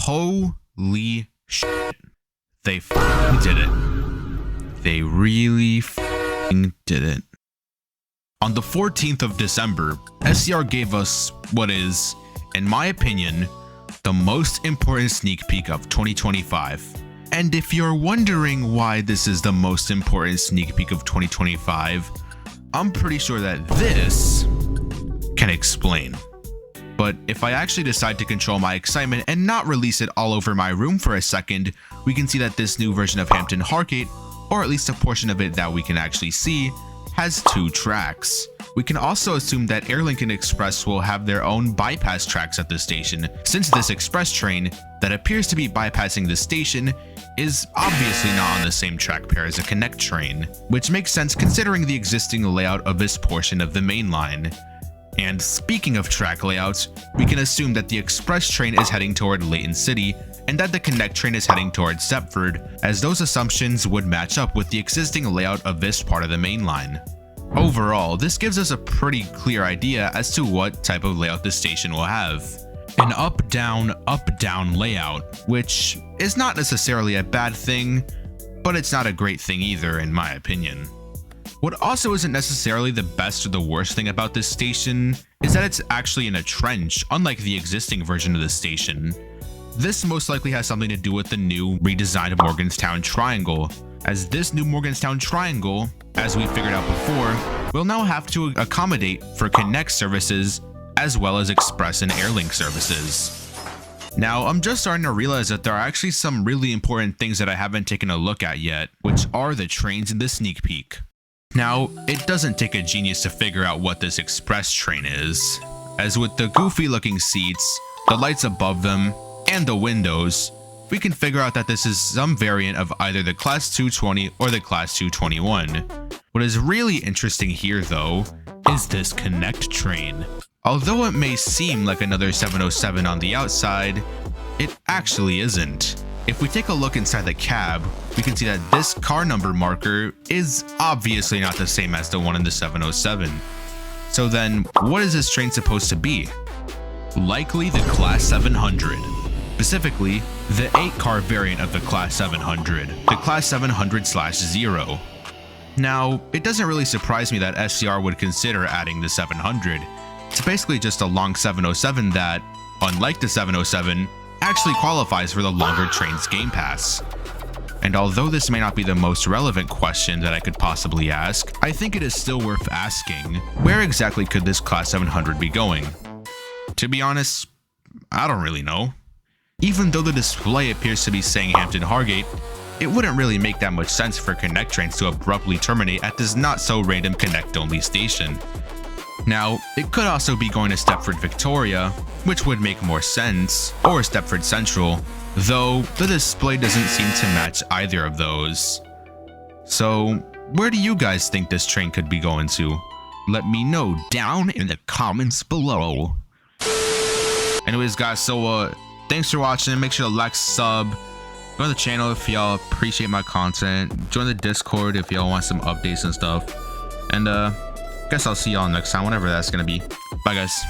Holy shit. They f***ing did it. They really f***ing did it. On the 14th of December, SCR gave us what is, in my opinion, the most important sneak peek of 2025. And if you're wondering why this is the most important sneak peek of 2025, I'm pretty sure that this can explain. But if I actually decide to control my excitement and not release it all over my room for a second, we can see that this new version of HAMPTON HARGATE, or at least a portion of it that we can actually see, has 2 tracks. We can also assume that Airlink and Express will have their own bypass tracks at the station, since this express train that appears to be bypassing the station is obviously not on the same track pair as a connect train, which makes sense considering the existing layout of this portion of the main line. And speaking of track layouts, we can assume that the express train is heading toward Layton City and that the connect train is heading toward Stepford, as those assumptions would match up with the existing layout of this part of the main line. Overall, this gives us a pretty clear idea as to what type of layout the station will have. An up-down layout, which is not necessarily a bad thing, but it's not a great thing either in my opinion. What also isn't necessarily the best or the worst thing about this station is that it's actually in a trench, unlike the existing version of the station. This most likely has something to do with the new redesigned Morgantown Triangle, as this new Morgantown Triangle, as we figured out before, will now have to accommodate for connect services as well as express and airlink services. Now, I'm just starting to realize that there are actually some really important things that I haven't taken a look at yet, which are the trains in the sneak peek. Now, it doesn't take a genius to figure out what this express train is, as with the goofy looking seats, the lights above them, and the windows, we can figure out that this is some variant of either the Class 220 or the Class 221. What is really interesting here though, is this connect train. Although it may seem like another 707 on the outside, it actually isn't. If we take a look inside the cab, we can see that this car number marker is obviously not the same as the one in the 707. So then, what is this train supposed to be? Likely the Class 700. Specifically, the 8-car variant of the Class 700, the Class 700/0. Now, it doesn't really surprise me that SCR would consider adding the 700. It's basically just a long 707 that, unlike the 707, actually qualifies for the longer trains game pass. And although this may not be the most relevant question that I could possibly ask, I think it is still worth asking, where exactly could this Class 700 be going? To be honest, I don't really know. Even though the display appears to be saying HAMPTON HARGATE, it wouldn't really make that much sense for connect trains to abruptly terminate at this not so random connect only station. Now, it could also be going to Stepford Victoria, which would make more sense, or Stepford Central, though the display doesn't seem to match either of those. So, where do you guys think this train could be going to? Let me know down in the comments below. Anyways guys, so thanks for watching. Make sure to like, sub, go to the channel if y'all appreciate my content, join the Discord if y'all want some updates and stuff, and guess I'll see y'all next time, whenever that's gonna be. Bye guys.